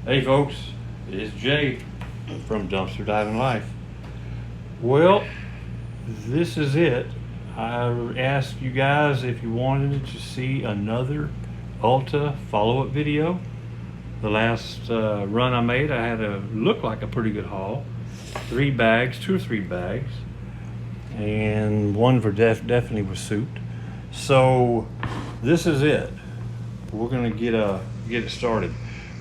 Hey folks, it's Jay from Dumpster Diving Life. Well, this is it. I asked you guys if you wanted to see another Ulta follow-up video. The last run I made, I had a look like a pretty good haul. 2 or 3 bags, and one for definitely was souped. So this is it. We're gonna get it started.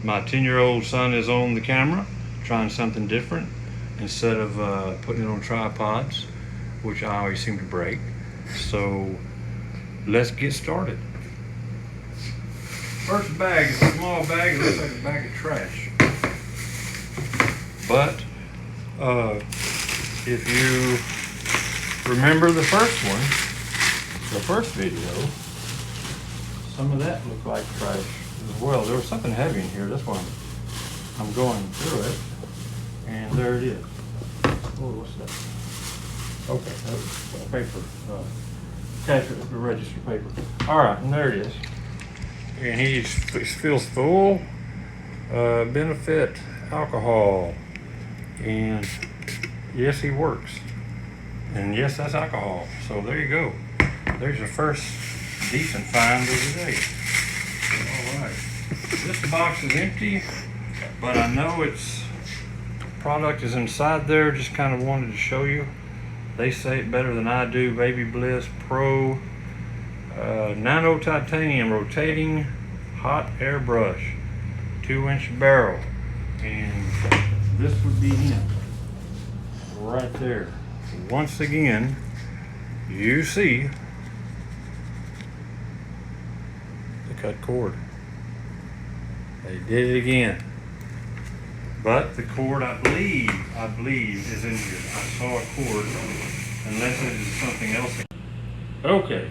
My 10-year-old son is on the camera, trying something different instead of putting it on tripods, which I always seem to break. So let's get started. First bag is a small bag. It looks like a bag of trash. But if you remember the first one, the first video, some of that looked like trash as well. There was something heavy in here. That's why I'm going through it. And there it is. Oh, what's that? Okay, that's paper. Cash register paper. All right, and there it is. And he feels full. Benefit alcohol. And yes, he works. And yes, that's alcohol. So there you go. There's your first decent find of the day. All right. This box is empty, but I know its product is inside there. Just kind of wanted to show you. They say it better than I do. Baby Bliss Pro Nano Titanium Rotating Hot Airbrush 2-inch barrel. And this would be him right there. Once again, you see the cut cord. They did it again. But the cord, I believe is in here. I saw a cord, unless it is something else. Okay,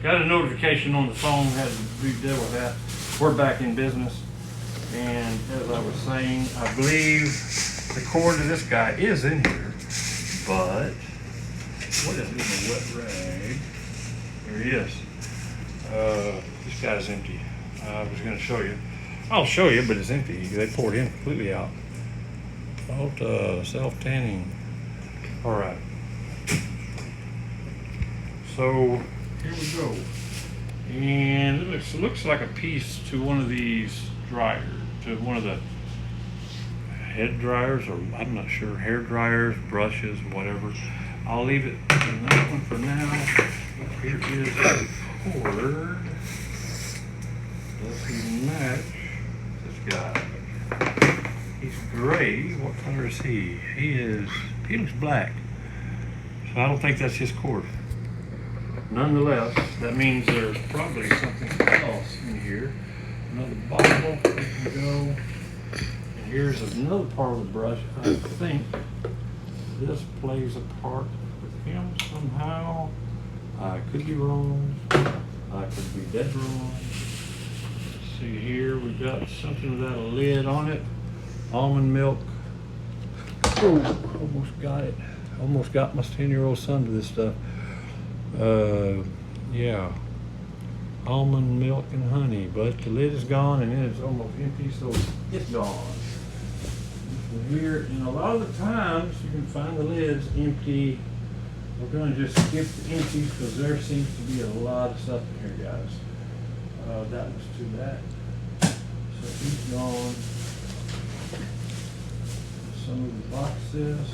got a notification on the phone, had to deal with that. We're back in business. And as I was saying, I believe the cord to this guy is in here, but what is in the wet rag? There he is. This guy's empty. I was going to show you. I'll show you, but it's empty. They poured him completely out. Ulta self-tanning. All right. So here we go. And it looks like a piece to one of these dryers, to one of the head dryers, or I'm not sure, hair dryers, brushes, whatever. I'll leave it in that one for now. Here is the cord. Does he match this guy? He's gray. What color is he? He looks black. So I don't think that's his cord. Nonetheless, that means there's probably something else in here. Another bottle, there we go. And here's another part of the brush. I think this plays a part with him somehow. I could be wrong. I could be dead wrong. Let's see here, we've got something without a lid on it. Almond milk. Oh, almost got it. Almost got my 10-year-old son to this stuff. Yeah. Almond milk and honey, but the lid is gone and it's almost empty, so it's gone. This one here, and a lot of the times you can find the lids empty. We're going to just skip the empties because there seems to be a lot of stuff in here, guys. That was to that. So he's gone. Some of the boxes.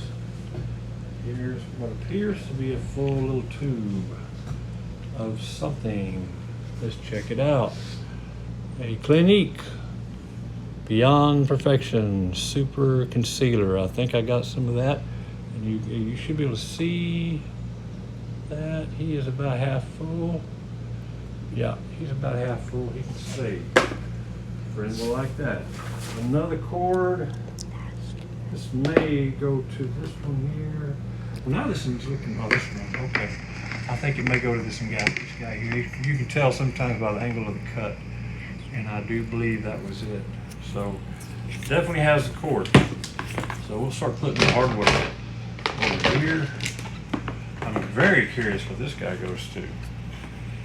Here's what appears to be a full little tube of something. Let's check it out. A Clinique Beyond Perfection Super Concealer. I think I got some of that. And you should be able to see that he is about half full. Yeah, he's about half full. He can stay. Friends will like that. Another cord. This may go to this one here. Well, now this one's looking, oh, this one, okay. I think it may go to this guy here. You can tell sometimes by the angle of the cut. And I do believe that was it. So, definitely has the cord. So we'll start putting the hardware over here. I'm very curious what this guy goes to.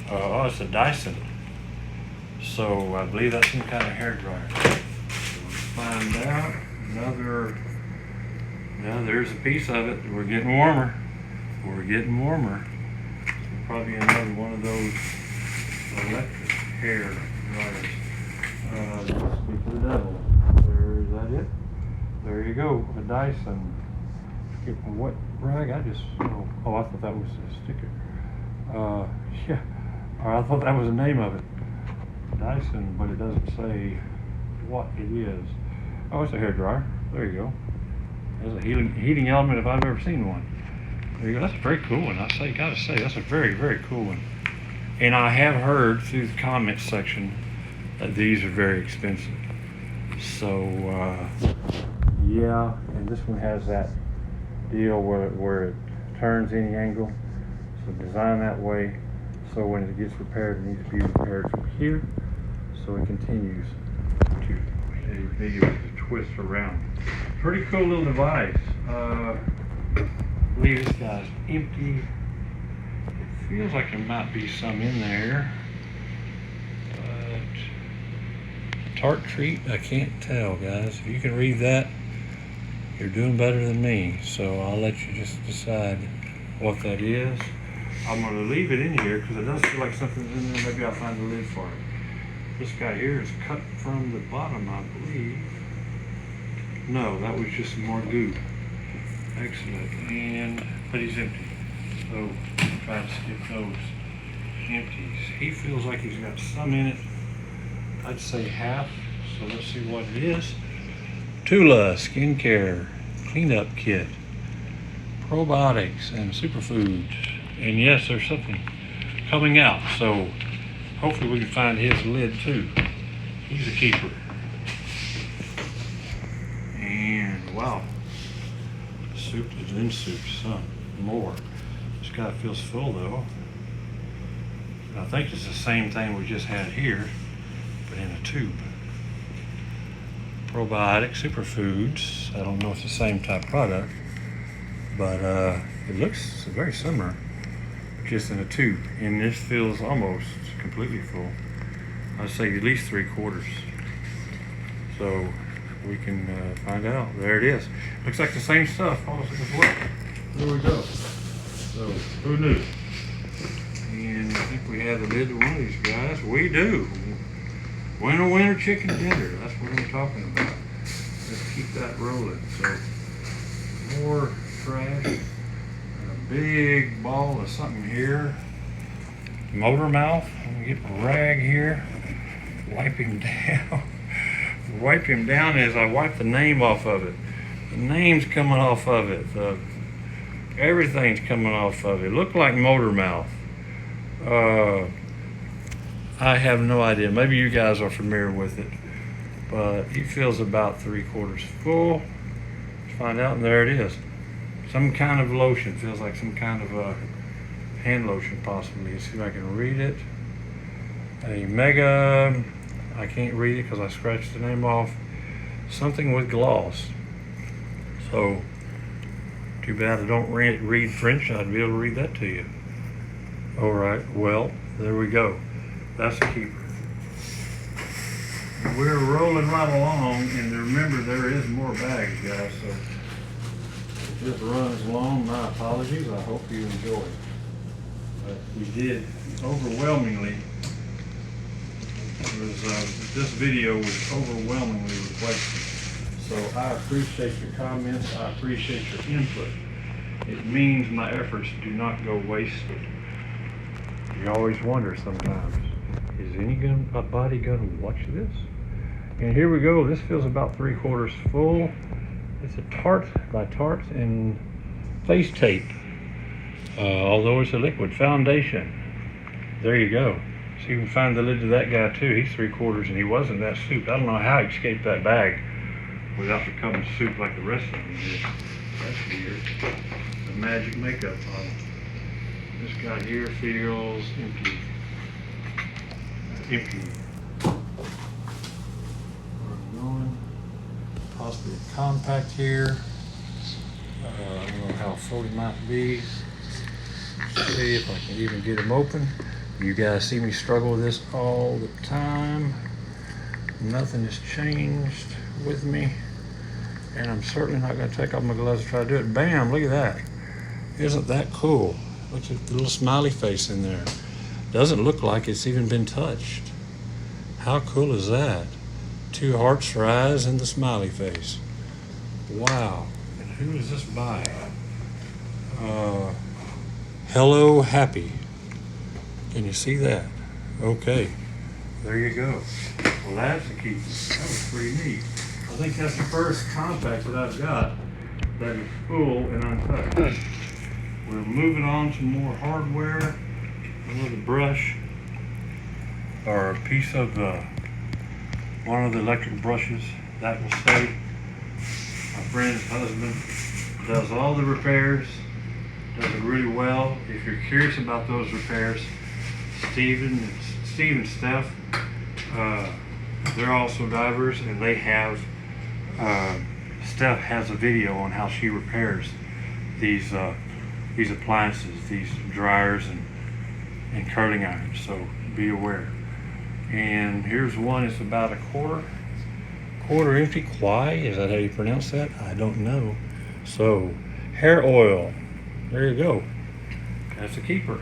Oh, it's a Dyson. So I believe that's some kind of hair dryer. find out. Now there's a piece of it. We're getting warmer. We're getting warmer. Probably another one of those electric hair dryers. Speak to the devil. Is that it? There you go, a Dyson. Get my wet rag. I thought that was a sticker. Yeah, or I thought that was the name of it. Dyson, but it doesn't say what it is. Oh, it's a hair dryer. There you go. There's a heating element if I've ever seen one. There you go. That's a very cool one. Gotta say, that's a very, very cool one. And I have heard through the comments section that these are very expensive. So, yeah, and this one has that deal where it turns any angle. So designed that way, so when it gets repaired, it needs to be repaired from here. So it continues to twist around. Pretty cool little device. I believe this guy's empty. It feels like there might be some in there, but tart treat, I can't tell, guys. If you can read that, you're doing better than me. So I'll let you just decide what that is. I'm going to leave it in here because it does feel like something's in there. Maybe I'll find the lid for it. This guy here is cut from the bottom, I believe. No, that was just some more goo. Excellent. But he's empty. So try to skip those empties. He feels like he's got some in it. I'd say half. So let's see what it is. Tula Skincare Cleanup Kit. Probiotics and superfoods. And yes, there's something coming out. So hopefully we can find his lid too. He's a keeper. And wow. Soup is in soup, some more. This guy feels full though. I think it's the same thing we just had here, but in a tube. Probiotic superfoods. I don't know if it's the same type product, but it looks very similar, just in a tube. And this feels almost completely full. I'd say at least 3/4. So we can find out. There it is. Looks like the same stuff also as well. There we go. So who knew? And I think we have the lid to one of these guys. We do. Winter chicken dinner. That's what I'm talking about. Let's keep that rolling. So more trash. A big ball of something here. Motor mouth. I'm gonna get my rag here. Wipe him down. Wipe him down as I wipe the name off of it. The name's coming off of it. Everything's coming off of it. Look like motor mouth. I have no idea. Maybe you guys are familiar with it, but he feels about 3/4 full. Let's find out, and there it is. Some kind of lotion. Feels like some kind of hand lotion, possibly. Let's see if I can read it. A mega. I can't read it because I scratched the name off. Something with gloss. So, too bad I don't read French. I'd be able to read that to you. All right. Well, there we go. That's a keeper. We're rolling right along, and remember there is more bags, guys. So it just runs long. My apologies. I hope you enjoy it. But we did overwhelmingly. This video was overwhelmingly requested. So I appreciate your comments. I appreciate your input. It means my efforts do not go wasted. You always wonder sometimes, is anybody going to watch this? And here we go. This feels about 3/4 full. It's a Tarte by Tarte and face tape. Although it's a liquid foundation. There you go. So you can find the lid to that guy too. He's 3/4 and he wasn't that soup. I don't know how he escaped that bag without becoming soup like the rest of them did. That's weird. The magic makeup bottle. This guy here feels empty. Empty. Where I'm going. Possibly a compact here. I don't know how full he might be. Let's see if I can even get him open. You guys see me struggle with this all the time. Nothing has changed. with me. And I'm certainly not going to take off my gloves to try to do it. Bam, look at that. Isn't that cool? Look at the little smiley face in there. Doesn't look like it's even been touched. How cool is that? 2 hearts for eyes and the smiley face. Wow. And who is this by? Hello Happy. Can you see that? Okay. There you go. Well, that's a keeper. That was pretty neat. I think that's the first compact that I've got that is full and untouched. We're moving on to more hardware. Another brush, or a piece of one of the electric brushes that will stay. My friend's husband does all the repairs, does it really well. If you're curious about those repairs, Steve and Steph, they're also divers, and they have, Steph has a video on how she repairs these appliances, these dryers and curling irons, so be aware. And here's one, it's about a quarter empty. Kwai, is that how you pronounce that? I don't know. So, hair oil, there you go. That's a keeper.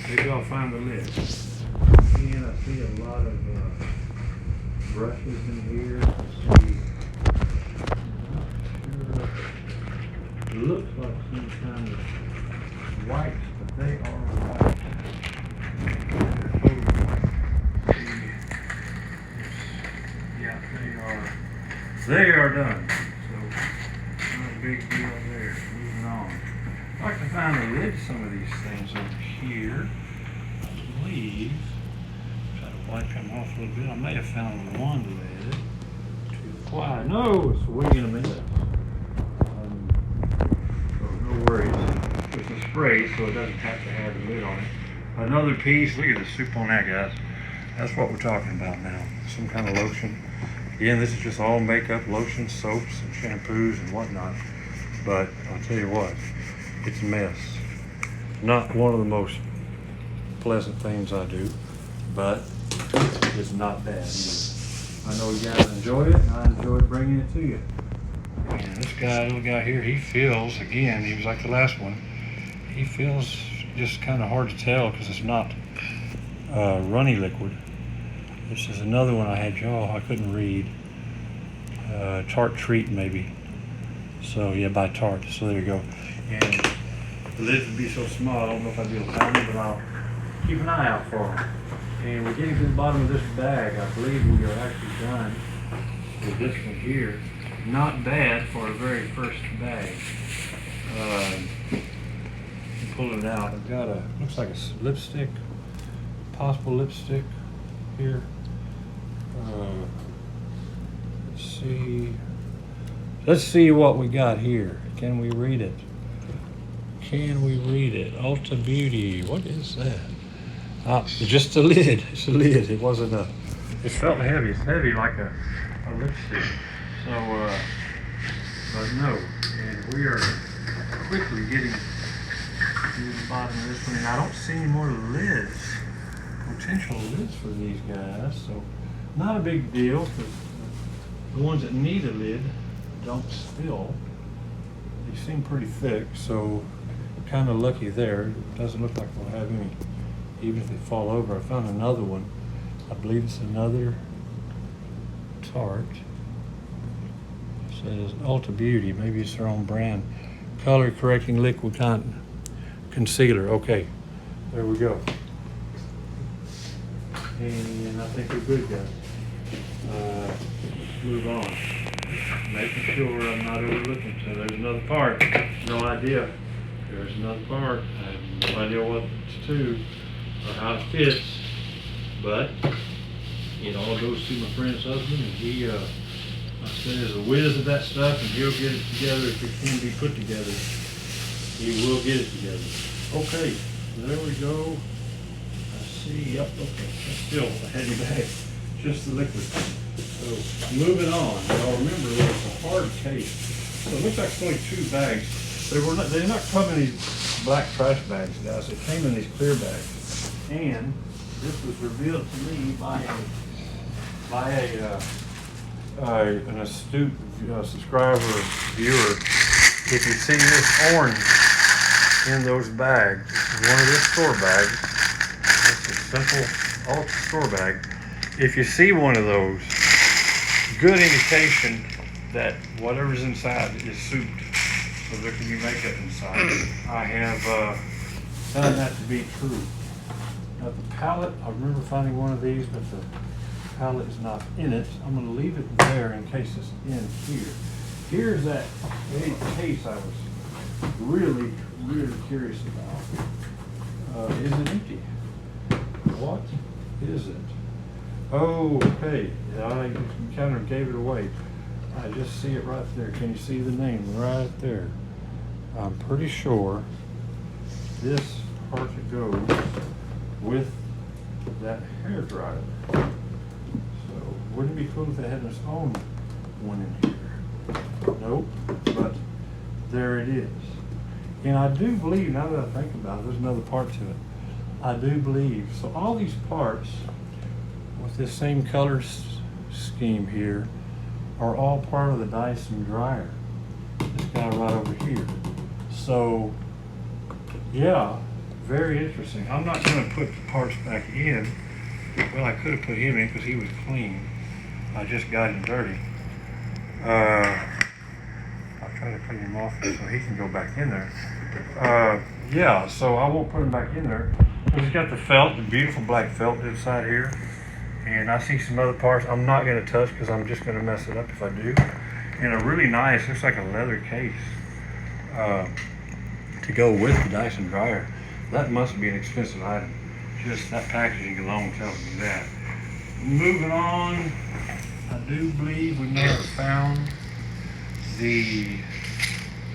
Maybe I'll find the lid. And I see a lot of brushes in here. Let's see. I'm not sure. It looks like some kind of wipes, but they are wipes. Yeah, they are done. So, not a big deal there. Moving on. I'd like to find the lid to some of these things over here. I believe. Try to wipe them off a little bit. I may have found one lid. Too quiet. No, it's waiting a minute. So no worries. It's a spray, so it doesn't have to have the lid on it. Another piece. Look at the soup on that, guys. That's what we're talking about now. Some kind of lotion. Again, this is just all makeup, lotion, soaps, and shampoos and whatnot. But I'll tell you what, it's a mess. Not one of the most pleasant things I do, but it's not bad either. I know you guys enjoy it, and I enjoy bringing it to you. And this guy, little guy here, he feels, again, he was like the last one, he feels just kind of hard to tell because it's not runny liquid. This is another one I had, y'all, I couldn't read. Tarte Treat, maybe. So, yeah, by Tarte. So, there you go. And the lids would be so small, I don't know if I'd be able to find them, but I'll keep an eye out for them. And we're getting to the bottom of this bag. I believe we are actually done with this one here. Not bad for a very first bag. Pull it out. I've got a, looks like a lipstick, possible lipstick here. Let's see what we got here. Can we read it? Can we read it? Ulta Beauty. What is that? Just a lid. It's a lid. It wasn't a. It felt heavy. It's heavy like a lipstick. So, but no. And we are quickly getting to the bottom of this one. And I don't see any more lids, potential lids for these guys. So, not a big deal because the ones that need a lid don't spill. They seem pretty thick, so kind of lucky there. It doesn't look like we'll have any, even if they fall over. I found another one. I believe it's another Tarte. It says Ulta Beauty. Maybe it's their own brand. Color correcting liquid concealer. Okay, there we go. And I think we're good, guys. Let's move on. Making sure I'm not overlooking. So there's another part. No idea. There's another part. I have no idea what it's to or how it fits. But it all goes to my friend's husband, and he, I said, is a whiz of that stuff, and he'll get it together if it can be put together. He will get it together. Okay, there we go. I see. Yep. Okay. That's still a heavy bag. Just the liquid. So moving on. Now remember, it's a hard case. So it looks like it's only 2 bags. They're not coming in these black trash bags, guys. They came in these clear bags. And this was revealed to me by a an astute subscriber, viewer, if you see this orange in those bags, this is one of the store bags. It's a simple Ulta store bag. If you see one of those, good indication that whatever's inside is souped, so there can be makeup inside. I have found that to be true. Now the palette, I remember finding one of these, but the palette is not in it. I'm going to leave it there in case it's in here. Here's that case I was really curious about. Is it empty? What is it? Oh, okay. I kind of gave it away. I just see it right there. Can you see the name right there? I'm pretty sure this part goes with that hair dryer. So wouldn't it be cool if they had its own one in here? Nope, but there it is. And I do believe, now that I think about it, there's another part to it. I do believe, so all these parts with this same color scheme here are all part of the Dyson dryer. This guy right over here. So, yeah, very interesting. I'm not going to put the parts back in. Well, I could have put him in because he was clean. I just got him dirty. I'll try to clean him off so he can go back in there. Yeah, so I won't put him back in there. He's got the felt, the beautiful black felt inside here. And I see some other parts I'm not going to touch because I'm just going to mess it up if I do. And a really nice, looks like a leather case to go with the Dyson dryer. That must be an expensive item. Just that packaging alone tells me that. Moving on, I do believe we may have found the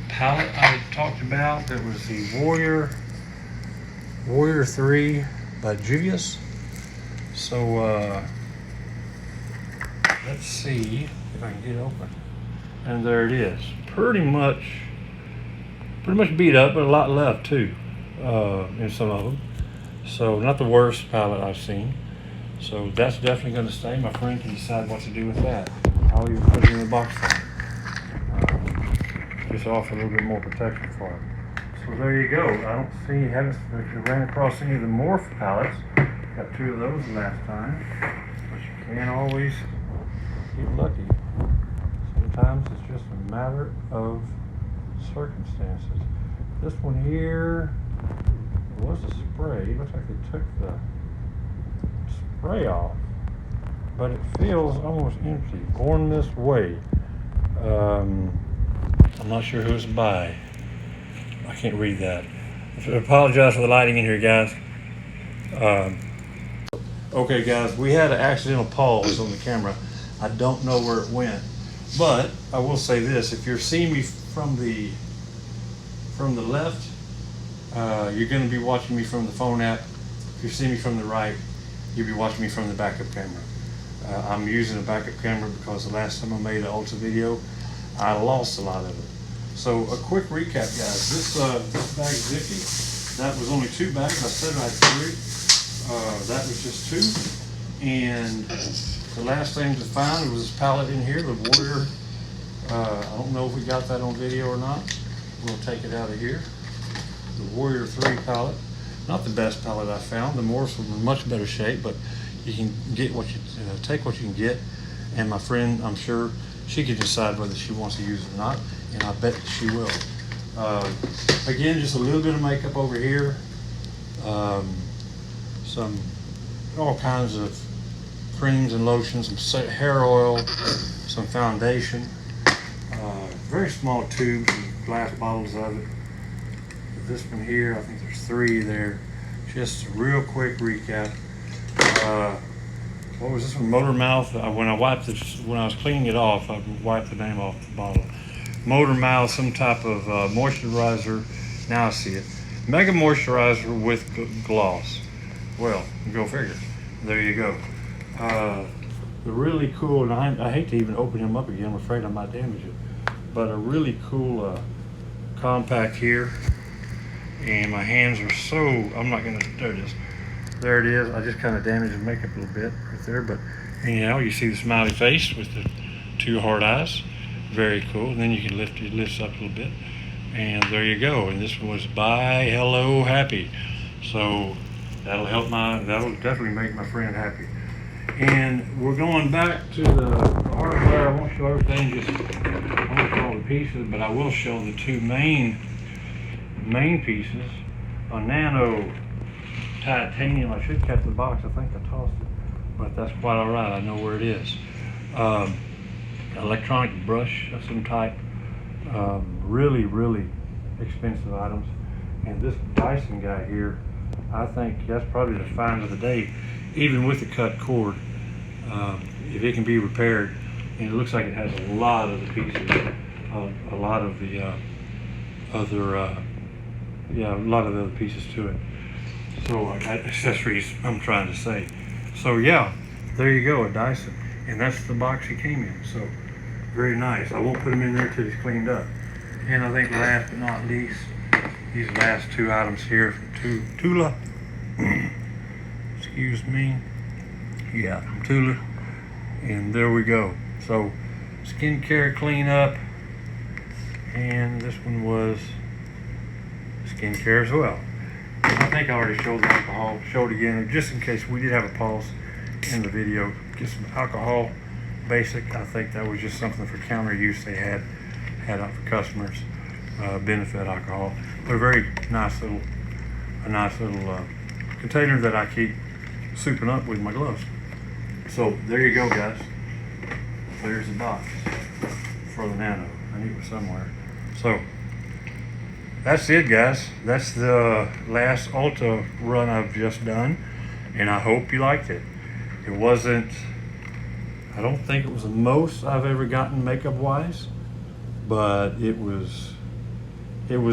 palette I talked about. That was the Warrior 3 by Juvia's. So let's see if I can get it open. And there it is. Pretty much beat up, but a lot left too in some of them. So not the worst palette I've seen. So that's definitely going to stay. My friend can decide what to do with that. I'll even put it in the box for him. Just offer a little bit more protection for him. So there you go. I don't see, haven't ran across any of the Morph palettes. Got 2 of those last time. But you can't always get lucky. Sometimes it's just a matter of circumstances. This one here was a spray. Looks like they took the spray off, but it feels almost empty. Born This Way. I'm not sure who it's by. I can't read that. I apologize for the lighting in here, guys. Okay, guys, we had an accidental pause on the camera. I don't know where it went, but I will say this: if you're seeing me from the left, you're going to be watching me from the phone app. If you see me from the right, you'll be watching me from the backup camera. I'm using a backup camera because the last time I made an Ulta video, I lost a lot of it. So a quick recap, guys. This bag is zippy. That was only 2 bags. I said I had 3. That was just 2. And the last thing to find was this palette in here, the Warrior. I don't know if we got that on video or not. We'll take it out of here. The Warrior 3 palette. Not the best palette I found. The Morphs were in much better shape, but you can get what you take what you can get. And my friend, I'm sure she can decide whether she wants to use it or not, and I bet she will. Again, just a little bit of makeup over here. Some all kinds of creams and lotions, some hair oil, some foundation. Very small tubes and glass bottles of it. This one here, I think there's 3 there. Just a real quick recap. What was this one? Motor Mouth. When I was cleaning it off, I wiped the name off the bottle. Motor Mouth, some type of moisturizer. Now I see it. Mega moisturizer with gloss. Well, go figure. There you go. The really cool, and I hate to even open him up again. I'm afraid I might damage it. But a really cool compact here. And my hands are so, I'm not gonna, there it is. There it is. I just kind of damaged the makeup a little bit right there, but anyhow, you see the smiley face with the two hard eyes. Very cool. And then you can lift it lifts up a little bit. And there you go. And this one was Buy Hello Happy. So that'll definitely make my friend happy. And we're going back to the hardware. I won't show everything, just I won't show all the pieces, but I will show the two main pieces. A nano titanium. I should catch the box. I think I tossed it, but that's quite all right. I know where it is. Electronic brush of some type. Really, really expensive items. And this Dyson guy here, I think that's probably the find of the day, even with the cut cord. If it can be repaired, and it looks like it has a lot of the pieces, a lot of the other pieces to it. So accessories, I'm trying to say. So yeah, there you go, a Dyson, and that's the box he came in. So very nice. I won't put him in there till he's cleaned up. And I think last but not least, these last two items here from Tula. Excuse me. Yeah, from Tula. And there we go. So skincare cleanup, and this one was skincare as well. I think I already showed the alcohol. Showed again, just in case we did have a pause in the video. Get some alcohol, basic. I think that was just something for counter use they had out for customers. Benefit alcohol. But a very nice little container that I keep souping up with my gloves. So there you go, guys. There's the box for the Nano. I knew it was somewhere. So that's it, guys. That's the last Ulta run I've just done, and I hope you liked it. It wasn't, I don't think it was the most I've ever gotten makeup wise, but it was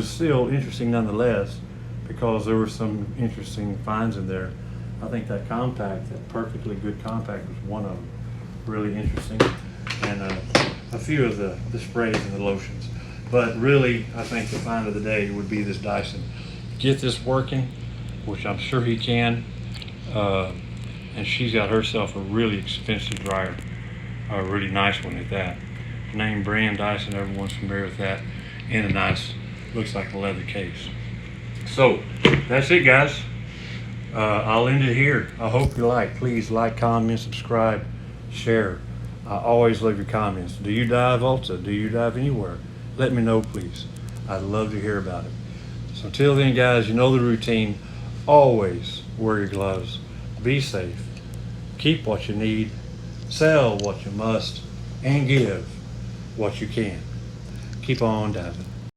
still interesting nonetheless, because there were some interesting finds in there. I think that compact, that perfectly good compact, was one of them. Really interesting. And a few of the sprays and the lotions. But really, I think the find of the day would be this Dyson. Get this working, which I'm sure he can. And she's got herself a really expensive dryer. A really nice one at that. Name brand Dyson, everyone's familiar with that. And a nice, looks like a leather case. So, that's it, guys. I'll end it here. I hope you like. Please like, comment, subscribe, share. I always love your comments. Do you dive Ulta? Do you dive anywhere? Let me know, please. I'd love to hear about it. So until then, guys, you know the routine. Always wear your gloves. Be safe. Keep what you need. Sell what you must. And give what you can. Keep on diving.